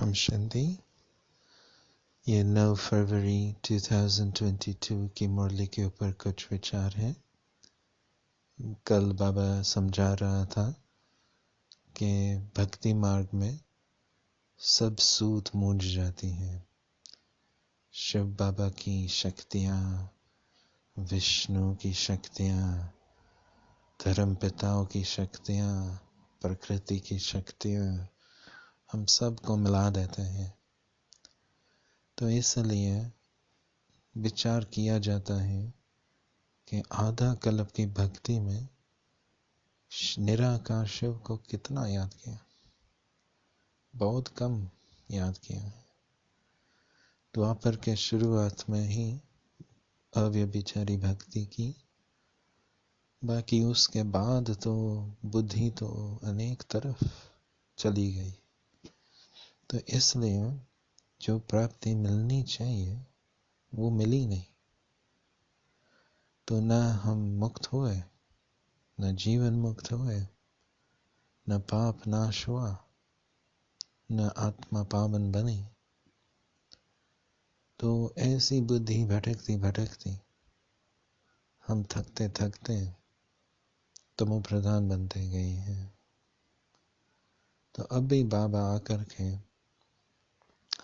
हम शांति। ये 9 फरवरी 2022 की मुरली के ऊपर कुछ विचार हैं। कल बाबा समझा रहा था कि भक्ति मार्ग में सब सूत मूंझ जाती हैं। शिव बाबा की शक्तियाँ, विष्णु की शक्तियाँ, धर्म पिताओं की शक्तियाँ, प्रकृति की शक्तियाँ, हम सबको मिला देते हैं। तो इसलिए विचार किया जाता है कि आधा कल्प की भक्ति में निराकार शिव को कितना याद किया, बहुत कम याद किया है। द्वापर के शुरुआत में ही अव्यभिचारी भक्ति की, बाकी उसके बाद तो बुद्धि तो अनेक तरफ चली गई। तो इसलिए जो प्राप्ति मिलनी चाहिए वो मिली नहीं। तो न हम मुक्त हुए, न जीवन मुक्त हुए, न पाप नाश हुआ, न आत्मा पावन बनी। तो ऐसी बुद्धि भटकती भटकती हम थकते थकते तमो प्रधान बनते गए हैं। तो अब भी बाबा आकर के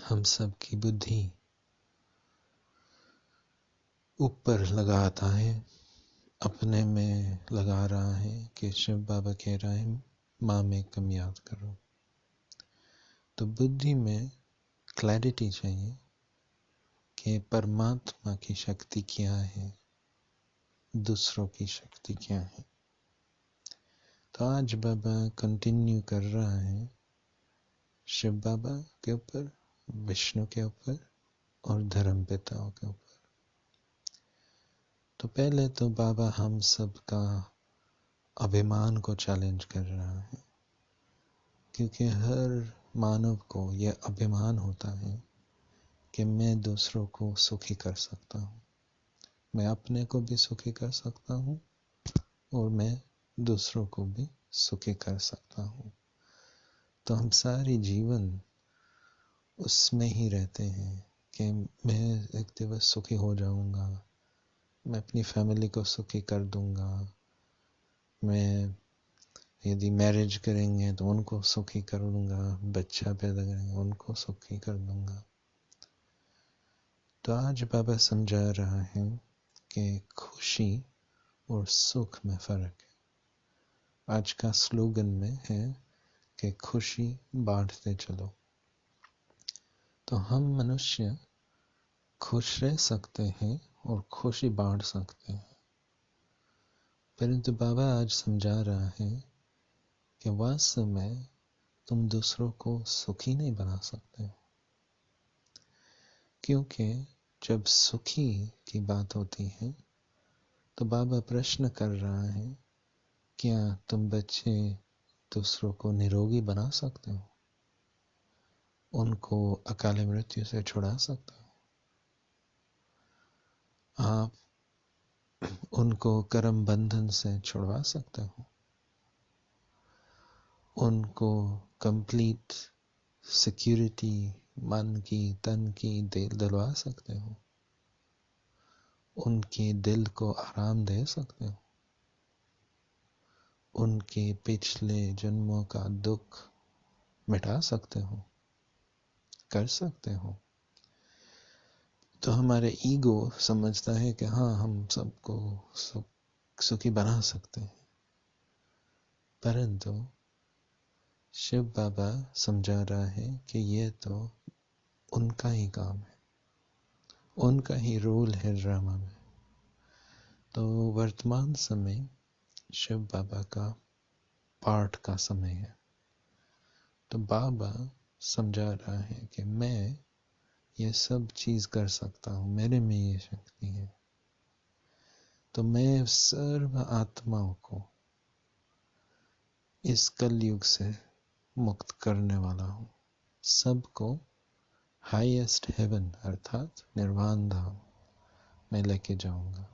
हम सब की बुद्धि ऊपर लगाता है, अपने में लगा रहा है कि शिव बाबा कह रहा है माँ में कम याद करो। तो बुद्धि में क्लैरिटी चाहिए कि परमात्मा की शक्ति क्या है, दूसरों की शक्ति क्या है। तो आज बाबा कंटिन्यू कर रहा है शिव बाबा के ऊपर, विष्णु के ऊपर और धर्म पिताओं के ऊपर। तो पहले तो बाबा हम सब का अभिमान को चैलेंज कर रहा है, क्योंकि हर मानव को यह अभिमान होता है कि मैं दूसरों को सुखी कर सकता हूँ, मैं अपने को भी सुखी कर सकता हूँ और मैं दूसरों को भी सुखी कर सकता हूँ। तो हम सारी जीवन उसमें ही रहते हैं कि मैं एक दिवस सुखी हो जाऊंगा, मैं अपनी फैमिली को सुखी कर दूंगा, मैं यदि मैरिज करेंगे तो उनको सुखी कर दूंगा, बच्चा पैदा करेंगे उनको सुखी कर दूंगा। तो आज बाबा समझा रहा है कि खुशी और सुख में फर्क है। आज का स्लोगन में है कि खुशी बांटते चलो। तो हम मनुष्य खुश रह सकते हैं और खुशी बांट सकते हैं, परंतु बाबा आज समझा रहा है कि वास्तव में तुम दूसरों को सुखी नहीं बना सकते, क्योंकि जब सुखी की बात होती है तो बाबा प्रश्न कर रहा है, क्या तुम बच्चे दूसरों को निरोगी बना सकते हो, उनको अकाल मृत्यु से छुड़ा सकते हो, आप उनको कर्म बंधन से छुड़वा सकते हो, उनको कंप्लीट सिक्योरिटी मन की तन की दिलवा सकते हो, उनके दिल को आराम दे सकते हो, उनके पिछले जन्मों का दुख मिटा सकते हो, कर सकते हो। तो हमारे ईगो समझता है कि हाँ हम सबको सुखी बना सकते हैं, परंतु शिव बाबा समझा रहा है कि ये तो उनका ही काम है, उनका ही रोल है ड्रामा में। तो वर्तमान समय शिव बाबा का पाठ का समय है। तो बाबा समझा रहा है कि मैं ये सब चीज कर सकता हूँ, मेरे में ये शक्ति है। तो मैं सर्व आत्माओं को इस कलयुग से मुक्त करने वाला हूँ, सबको हाईएस्ट हेवन अर्थात निर्वाण धाम में लेके जाऊंगा।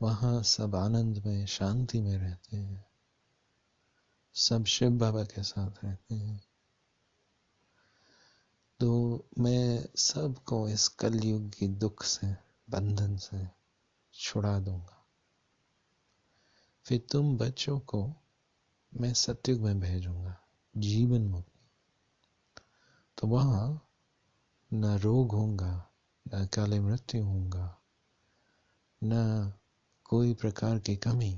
वहाँ सब आनंद में शांति में रहते हैं, सब शिव बाबा के साथ रहते हैं। तो मैं सबको इस कलयुग की दुख से, बंधन से छुड़ा दूंगा। फिर तुम बच्चों को मैं सत्युग में भेजूंगा, जीवन मुक्ति। तो वहां न रोग होगा, न अकाल मृत्यु होगा, न कोई प्रकार की कमी,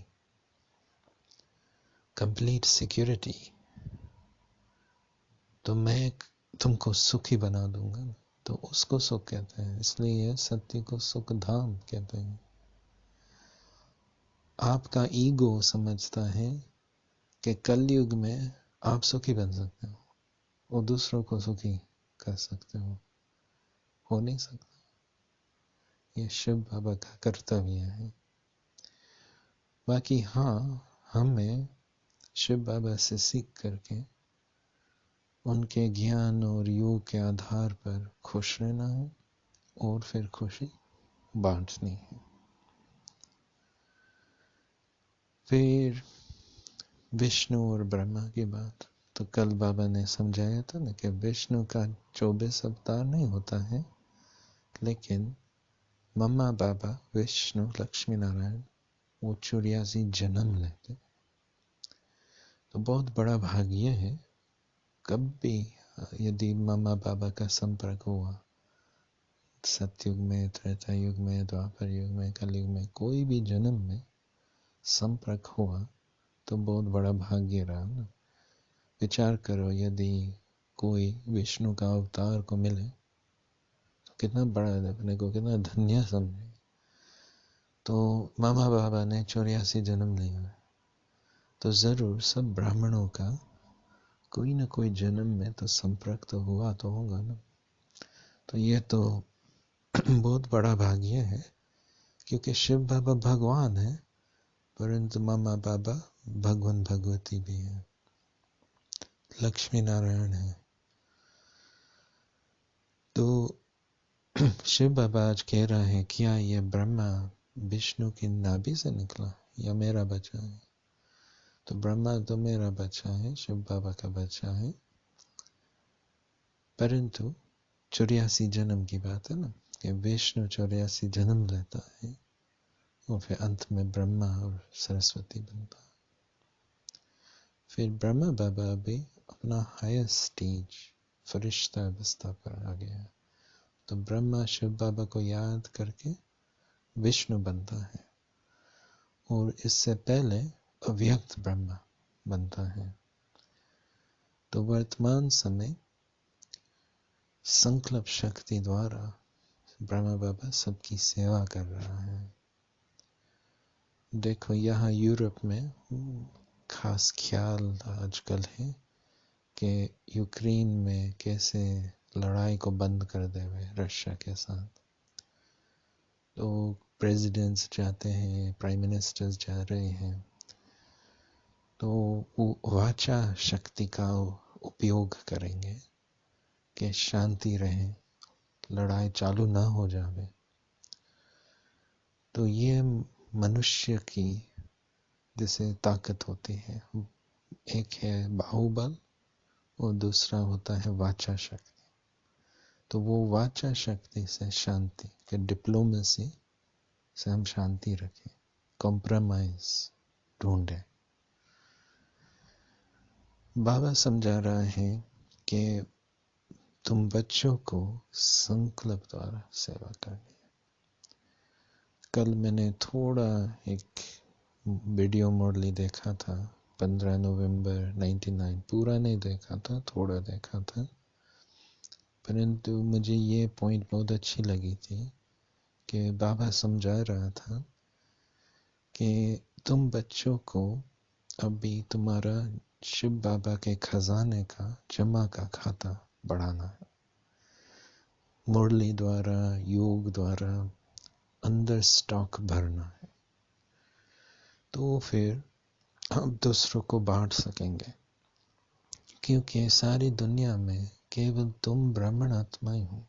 कंप्लीट सिक्योरिटी। तो मैं तुमको सुखी बना दूंगा। तो उसको सुख कहते हैं, इसलिए सत्य को सुख धाम कहते हैं। आपका ईगो समझता है कि कलयुग में आप सुखी बन सकते हो और दूसरों को सुखी कर सकते हो नहीं सकता। ये शिव बाबा का कर्तव्य है। बाकी हाँ, हमें शिव बाबा से सीख करके उनके ज्ञान और योग के आधार पर खुश रहना है और फिर खुशी बांटनी है। फिर विष्णु और ब्रह्मा की बात, तो कल बाबा ने समझाया था ना कि विष्णु का 24 अवतार नहीं होता है, लेकिन मम्मा बाबा विष्णु लक्ष्मी नारायण वो 84 जन्म लेते। तो बहुत बड़ा भाग्य है। कब भी यदि मम्मा बाबा का संपर्क हुआ, सतयुग में, त्रेता युग में, द्वापर युग में, कलयुग में, कोई भी जन्म में संपर्क हुआ तो बहुत बड़ा भाग्य रहा ना। विचार करो, यदि कोई विष्णु का अवतार को मिले तो कितना बड़ा है, अपने को कितना धन्य समझे। तो मामा बाबा ने 84 जन्म लिया, तो जरूर सब ब्राह्मणों का कोई ना कोई जन्म में तो संपर्क तो हुआ तो होगा ना। तो ये तो बहुत बड़ा भाग्य है, क्योंकि शिव बाबा भगवान है, परंतु मामा बाबा भगवान भगवती भी है, लक्ष्मी नारायण है। तो शिव बाबा आज कह रहा है, क्या ये ब्रह्मा विष्णु की नाभि से निकला या मेरा बच्चा है? तो ब्रह्मा तो मेरा बच्चा है, शिव बाबा का बच्चा है, परंतु 84 जन्म की बात है ना, कि विष्णु 84 जन्म लेता है और फिर अंत में ब्रह्मा और सरस्वती बनता है। फिर ब्रह्मा बाबा भी अपना हायर स्टेज फरिश्ता अवस्था पर आ गया। तो ब्रह्मा शिव बाबा को याद करके विष्णु बनता है, और इससे पहले अव्यक्त ब्रह्मा बनता है। तो वर्तमान समय संकल्प शक्ति द्वारा ब्रह्मा बाबा सबकी सेवा कर रहा है। देखो यहाँ यूरोप में खास ख्याल आजकल है कि यूक्रेन में कैसे लड़ाई को बंद कर देवे रशिया के साथ। तो प्रेसिडेंट्स जाते हैं, प्राइम मिनिस्टर्स जा रहे हैं, तो वो वाचा शक्ति का उपयोग करेंगे कि शांति रहे, लड़ाई चालू ना हो जावे। तो ये मनुष्य की जैसे ताकत होती है, एक है बाहुबल और दूसरा होता है वाचा शक्ति। तो वो वाचा शक्ति से शांति के डिप्लोमेसी से हम शांति रखें, कॉम्प्रोमाइज ढूंढे। बाबा समझा रहा है कि तुम बच्चों को संकल्प द्वारा सेवा करनी है। कल मैंने थोड़ा एक वीडियो मुरली देखा था, 15 नवंबर 99, पूरा नहीं देखा था, थोड़ा देखा था, परंतु मुझे ये पॉइंट बहुत अच्छी लगी थी कि बाबा समझा रहा था कि तुम बच्चों को अभी तुम्हारा शिव बाबा के खजाने का जमा का खाता बढ़ाना है, मुरली द्वारा, योग द्वारा अंदर स्टॉक भरना है। तो फिर हम दूसरों को बांट सकेंगे, क्योंकि सारी दुनिया में केवल तुम ब्राह्मण आत्मा ही हो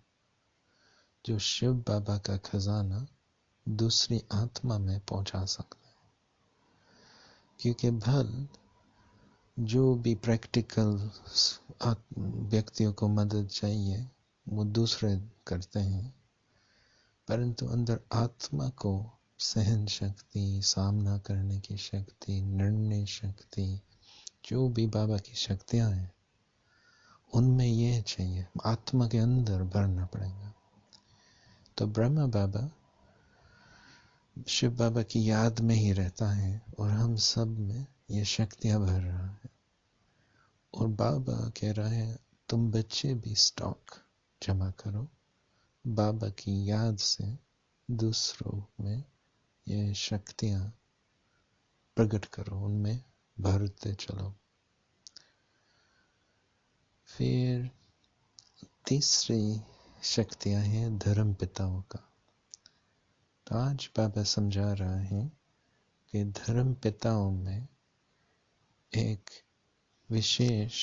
जो शिव बाबा का खजाना दूसरी आत्मा में पहुंचा सकते हैं। क्योंकि भल जो भी प्रैक्टिकल व्यक्तियों को मदद चाहिए, वो दूसरे करते हैं, परंतु अंदर आत्मा को सहन शक्ति, सामना करने की शक्ति, निर्णय शक्ति, जो भी बाबा की शक्तियां हैं, उनमें ये चाहिए, आत्मा के अंदर भरना पड़ेगा। तो ब्रह्मा बाबा शिव बाबा की याद में ही रहता है और हम सब में ये शक्तियां भर रहा है। और बाबा कह रहा है तुम बच्चे भी स्टॉक जमा करो, बाबा की याद से दूसरों में ये शक्तियां प्रकट करो, उनमें भरते चलो। फिर तीसरी शक्तियां हैं धर्म पिताओं का। तो आज बाबा समझा रहा है कि धर्म पिताओं में एक विशेष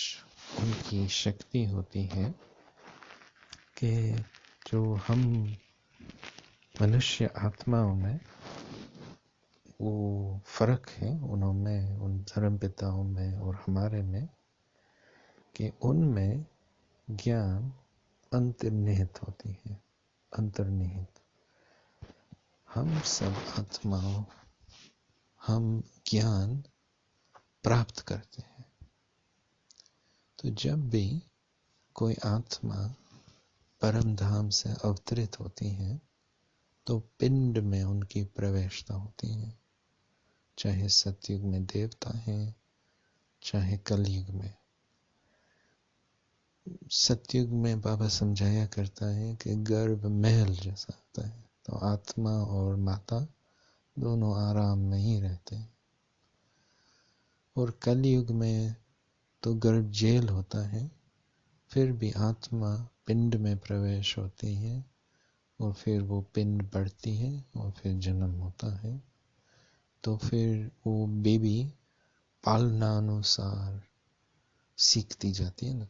उनकी शक्ति होती है कि जो हम मनुष्य आत्माओं में वो फर्क है उनमें, उन धर्म पिताओं में और हमारे में, कि उनमें ज्ञान अंतर्निहित होती है। अंतर्निहित हम सब आत्माओं, हम ज्ञान प्राप्त करते हैं। तो जब भी कोई आत्मा परम धाम से अवतरित होती है तो पिंड में उनकी प्रवेशता होती है, चाहे सतयुग में देवता हैं, चाहे कलयुग में। सतयुग में बाबा समझाया करता है कि गर्भ महल जैसा होता है, तो आत्मा और माता दोनों आराम में ही रहते हैं। और कलयुग में तो गर्भ जेल होता है, फिर भी आत्मा पिंड में प्रवेश होती है और फिर वो पिंड बढ़ती है और फिर जन्म होता है। तो फिर वो बेबी पालनानुसार सीखती जाती है ना।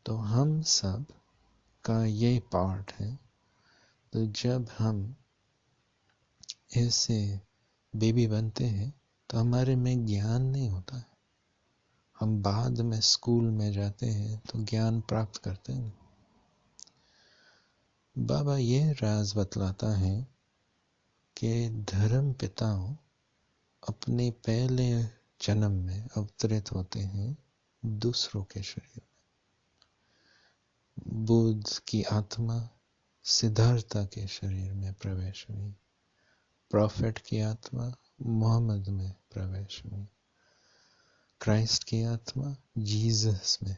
तो हम सब का ये पार्ट है। तो जब हम ऐसे बेबी बनते हैं तो हमारे में ज्ञान नहीं होता है, हम बाद में स्कूल में जाते हैं तो ज्ञान प्राप्त करते हैं। बाबा ये राज बतलाता है कि धर्म पिताओं अपने पहले जन्म में अवतरित होते हैं दूसरों के शरीर में। बुद्ध की आत्मा सिद्धार्था के शरीर में प्रवेश हुई, प्रॉफिट की आत्मा मोहम्मद में प्रवेश हुई, क्राइस्ट की आत्मा जीसस में,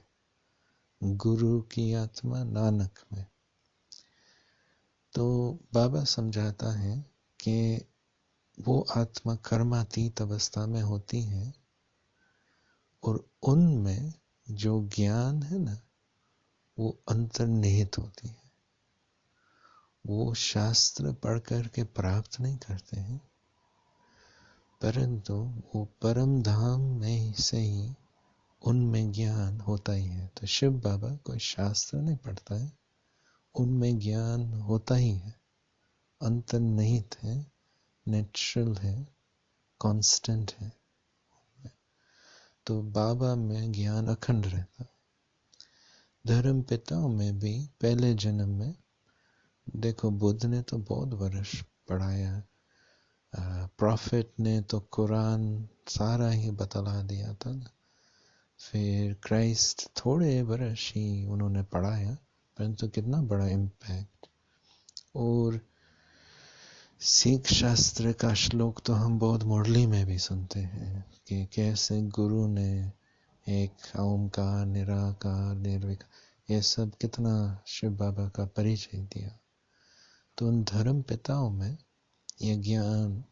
गुरु की आत्मा नानक में। तो बाबा समझाता है कि वो आत्मा कर्मातीत अवस्था में होती है और उनमें जो ज्ञान है ना वो अंतर्निहित होती है। वो शास्त्र पढ़ कर के प्राप्त नहीं करते हैं, परंतु वो परम धाम में से ही उनमें ज्ञान होता ही है। तो शिव बाबा कोई शास्त्र नहीं पढ़ता है, उनमें ज्ञान होता ही है, अंतर्निहित है, नेचुरल है, कांस्टेंट है। तो बाबा में ज्ञान अखंड रहता है। धर्म पिताओं में भी पहले जन्म में देखो, बुद्ध ने तो बहुत वर्ष पढ़ाया, प्रॉफिट ने तो कुरान सारा ही बतला दिया था ना। फिर क्राइस्ट थोड़े वर्ष ही उन्होंने पढ़ाया, परंतु कितना बड़ा इम्पैक्ट। और सिख शास्त्र का श्लोक तो हम बहुत मुरली में भी सुनते हैं कि कैसे गुरु ने एक ओमकार, निराकार, निर्विकार, ये सब कितना शिव बाबा का परिचय दिया। तो उन धर्म पिताओं में ये ज्ञान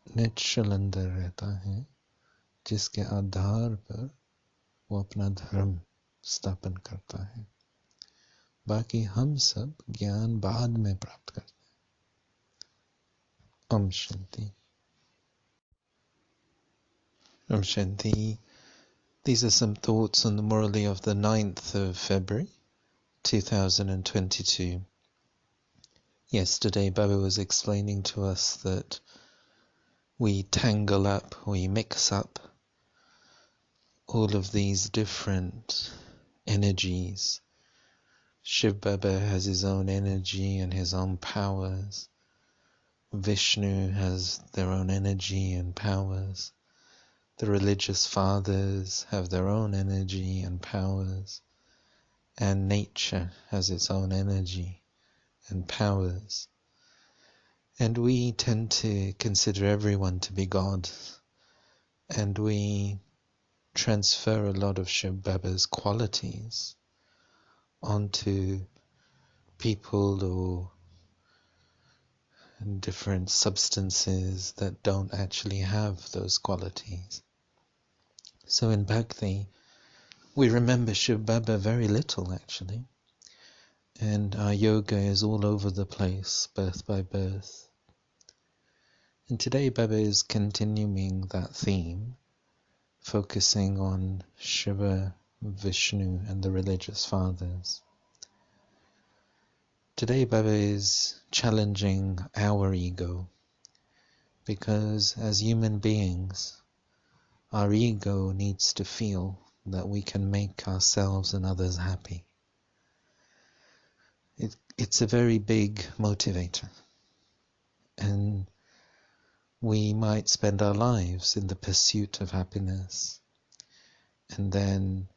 नेचुरल अंदर रहता है, जिसके आधार पर वो अपना धर्म स्थापन करता है। बाकी हम सब ज्ञान बाद में प्राप्त करते हैं। Om Shanti. Om Shanti. These are some thoughts on the Murli of the 9th of February, 2022. Yesterday, Baba was explaining to us that we tangle up, we mix up all of these different energies Shiv Baba has his own energy and his own powers. Vishnu has their own energy and powers. The religious fathers have their own energy and powers. And nature has its own energy and powers. And we tend to consider everyone to be God. And we transfer a lot of Shiv Baba's qualities onto people or different substances that don't actually have those qualities. So in Bhakti, we remember Shiv Baba very little actually. And our yoga is all over the place, birth by birth. And today Baba is continuing that theme, focusing on Shiva, Vishnu and the religious fathers. Today Baba is challenging our ego, because as human beings, our ego needs to feel that we can make ourselves and others happy. It's a very big motivator. And we might spend our lives in the pursuit of happiness. And then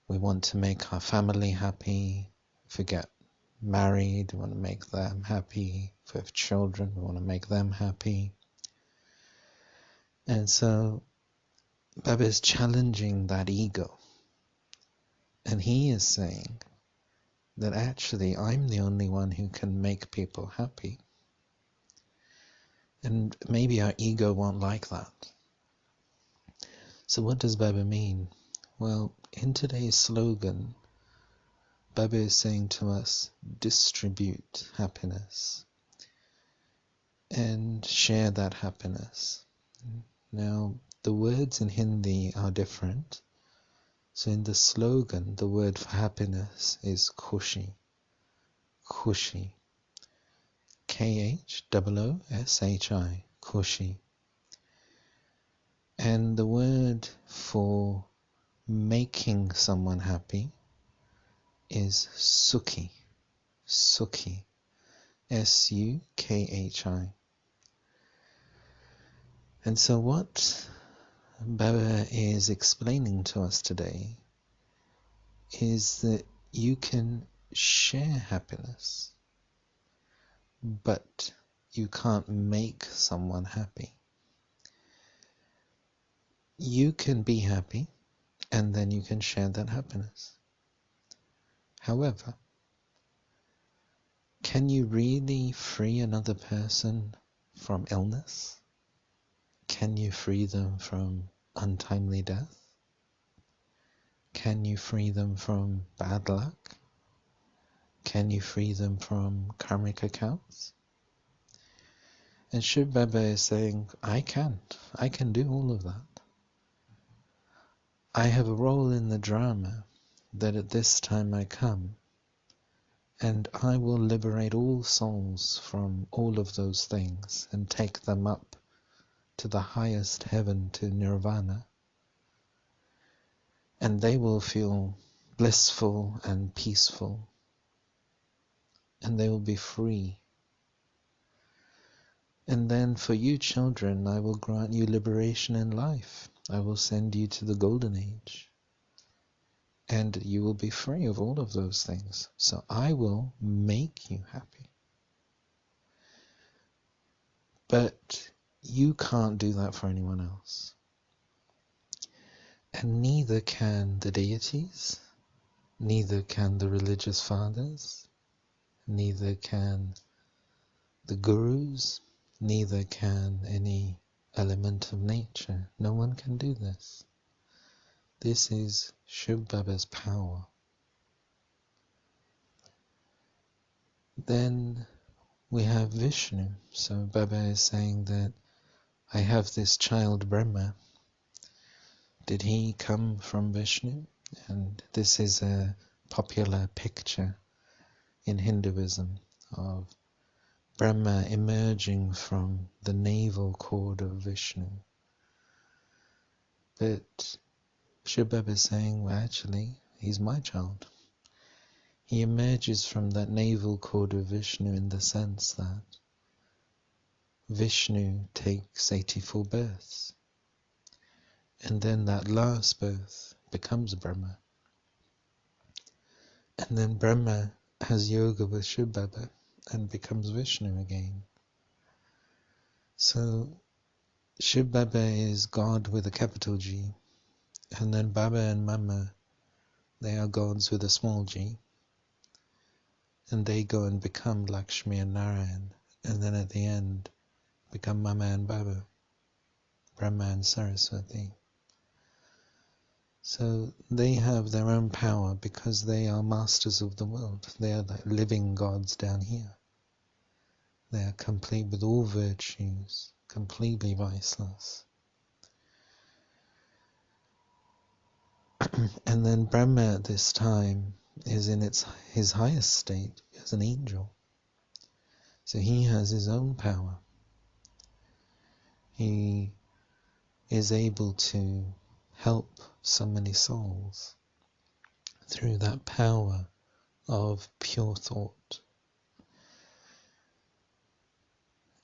we want to make our family happy. If we get married, we want to make them happy. If we have children, we want to make them happy. And so Baba is challenging that ego. And he is saying that actually I'm the only one who can make people happy. And maybe our ego won't like that. So what does Baba mean? Well, in today's slogan, Baba is saying to us, distribute happiness and share that happiness. Now, the words in Hindi are different. So in the slogan, the word for happiness is khushi. Khushi. K-H-O-O-S-H-I. Khushi. And the word for making someone happy is sukhi. Sukhi. S-U-K-H-I. And so what Baba is explaining to us today is that you can share happiness, but you can't make someone happy. You can be happy, and then you can share that happiness. However, can you really free another person from illness? Can you free them from untimely death? Can you free them from bad luck? Can you free them from karmic accounts? And Shiv Baba is saying, I can't. I can do all of that. I have a role in the drama that at this time I come, and I will liberate all souls from all of those things and take them up to the highest heaven, to nirvana. And they will feel blissful and peaceful. And they will be free. And then for you children, I will grant you liberation in life. I will send you to the golden age. And you will be free of all of those things. So I will make you happy. But you can't do that for anyone else. And neither can the deities, neither can the religious fathers, neither can the gurus, neither can any element of nature. No one can do this. This is Shiv Baba's power. Then we have Vishnu. So Baba is saying that I have this child Brahma. Did he come from Vishnu? And this is a popular picture in Hinduism of Brahma emerging from the navel cord of Vishnu. But Shiv Baba is saying, well, actually, he's my child. he emerges from that navel cord of Vishnu in the sense that Vishnu takes 84 births, and then that last birth becomes Brahma. And then Brahma has yoga with Shiv Baba and becomes Vishnu again. So Shiv Baba is God with a capital G, and then Baba and Mama, they are gods with a small g, and they go and become Lakshmi and Narayan, and then at the end become Mama and Baba, Brahma and Saraswati. So they have their own power because they are masters of the world. They are like living gods down here. They are complete with all virtues, completely viceless. And then Brahma at this time is in his highest state as an angel. So he has his own power. He is able to help so many souls through that power of pure thought.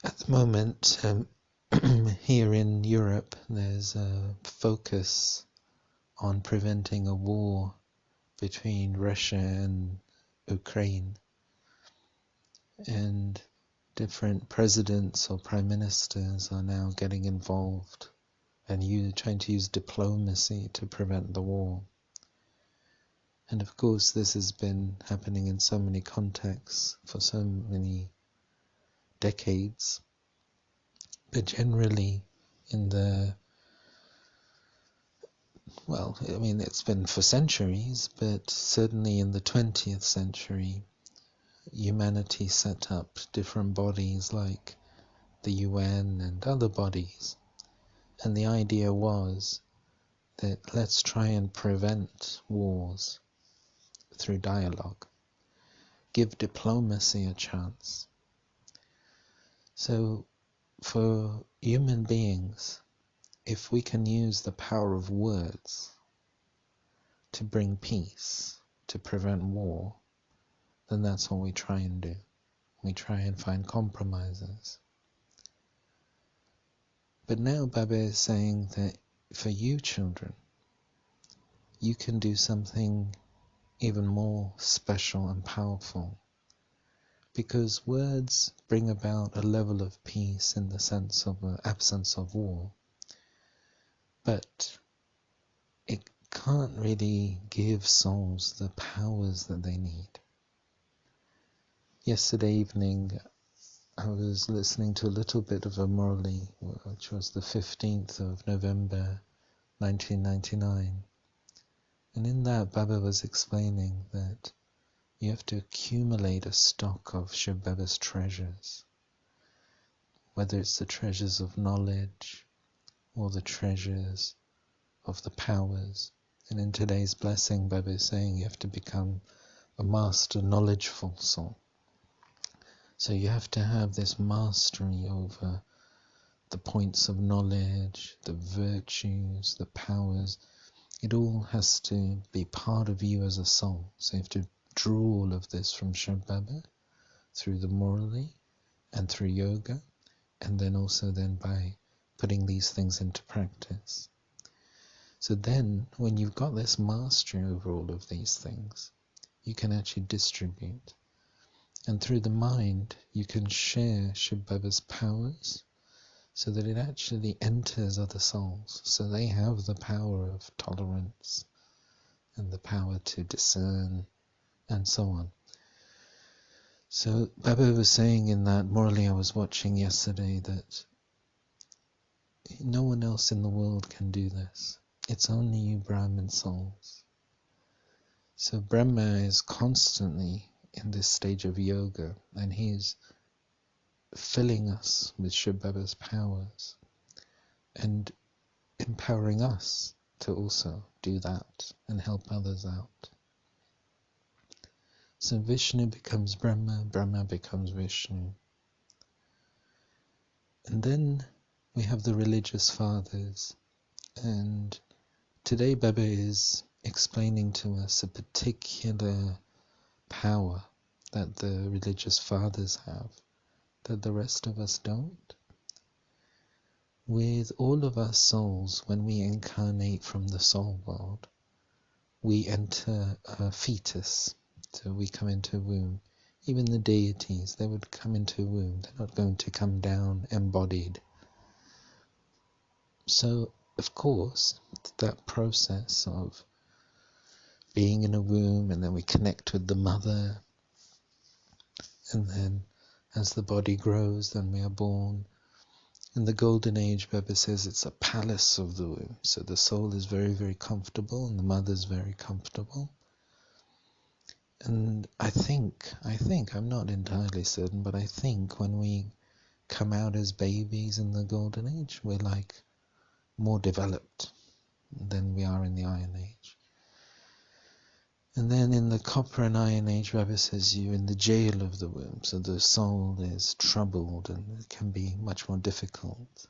At the moment, here in Europe, there's a focus on preventing a war between Russia and Ukraine. And different presidents or prime ministers are now getting involved and trying to use diplomacy to prevent the war. And of course, this has been happening in so many contexts for so many decades. But generally, it's been for centuries, but certainly in the 20th century, humanity set up different bodies like the UN and other bodies. And the idea was that let's try and prevent wars through dialogue. Give diplomacy a chance. So for human beings, if we can use the power of words to bring peace, to prevent war, then that's what we try and do. We try and find compromises. But now Baba is saying that for you children, you can do something even more special and powerful. Because words bring about a level of peace in the sense of an absence of war. But it can't really give souls the powers that they need. Yesterday evening, I was listening to a little bit of a Murli, which was the 15th of November 1999. And in that, Baba was explaining that you have to accumulate a stock of Shiv Baba's treasures, whether it's the treasures of knowledge or the treasures of the powers. And in today's blessing, Baba is saying you have to become a master knowledgeful soul. So you have to have this mastery over the points of knowledge, the virtues, the powers. It all has to be part of you as a soul. So you have to draw all of this from Shiv Baba through the Murli and through yoga, and then also by putting these things into practice. So then, when you've got this mastery over all of these things, you can actually distribute. And through the mind, you can share Shiv Baba's powers so that it actually enters other souls. So they have the power of tolerance and the power to discern and so on. So Baba was saying in that Murli I was watching yesterday that no one else in the world can do this. It's only you Brahmin souls. So Brahma is constantly in this stage of yoga, and he's filling us with Shiv Baba's powers and empowering us to also do that and help others out. So Vishnu becomes Brahma, Brahma becomes Vishnu. And then we have the religious fathers, and today Baba is explaining to us a particular power that the religious fathers have that the rest of us don't. With all of our souls, when we incarnate from the soul world, we enter a fetus. So we come into a womb. Even the deities, they would come into a womb. They're not going to come down embodied. So, of course, that process of being in a womb, and then we connect with the mother, and then as the body grows, then we are born. In the Golden Age, Baba says it's a palace of the womb. So the soul is very, very comfortable, and the mother's very comfortable. And I think, I'm not entirely certain, but I think when we come out as babies in the Golden Age, we're like more developed than we are in the Iron Age. And then in the Copper and Iron Age, Baba says you're in the jail of the womb, so the soul is troubled and it can be much more difficult.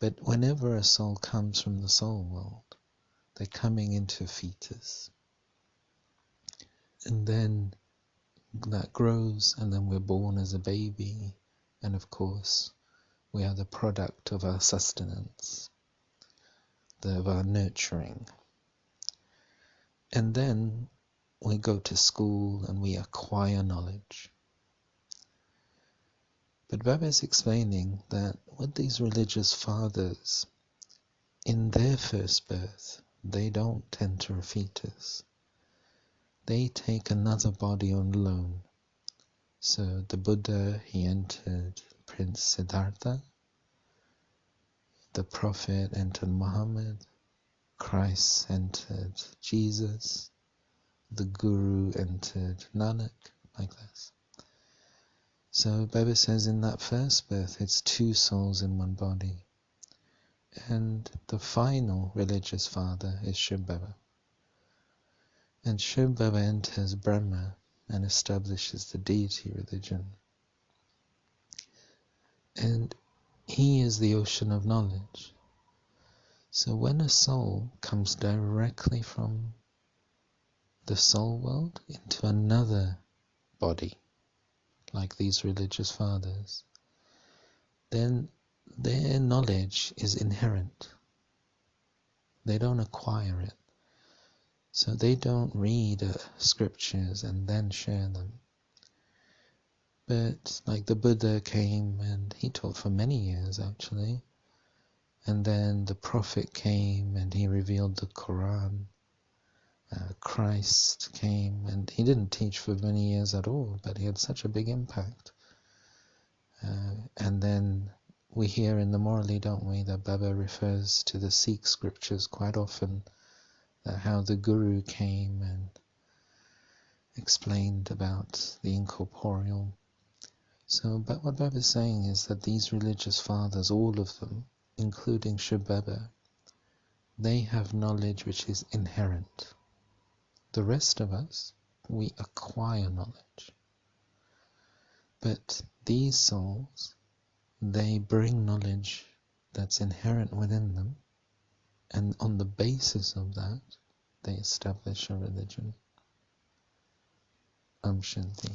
But whenever a soul comes from the soul world, they're coming into a fetus. And then that grows, and then we're born as a baby, and of course we are the product of our sustenance, of our nurturing. And then we go to school and we acquire knowledge. But Baba is explaining that with these religious fathers, in their first birth, they don't enter a fetus. They take another body on loan. So the Buddha, he entered Prince Siddhartha. The Prophet entered Muhammad. Christ entered Jesus. The Guru entered Nanak, like this. So Baba says in that first birth, it's two souls in one body. And the final religious father is Shiv Baba. And Shiv Baba enters Brahma and establishes the deity religion. And he is the ocean of knowledge. So when a soul comes directly from the soul world into another body, like these religious fathers, then their knowledge is inherent. They don't acquire it. So they don't read scriptures and then share them. But like the Buddha came and he taught for many years actually. And then the Prophet came and he revealed the Quran. Christ came and he didn't teach for many years at all, but he had such a big impact. And then we hear in the Murli, don't we, that Baba refers to the Sikh scriptures quite often, how the Guru came and explained about the incorporeal. So, but what Baba is saying is that these religious fathers, all of them, including Shiv Baba, they have knowledge which is inherent. The rest of us, we acquire knowledge. But these souls, they bring knowledge that's inherent within them, and on the basis of that, they establish a religion. Om Shanti.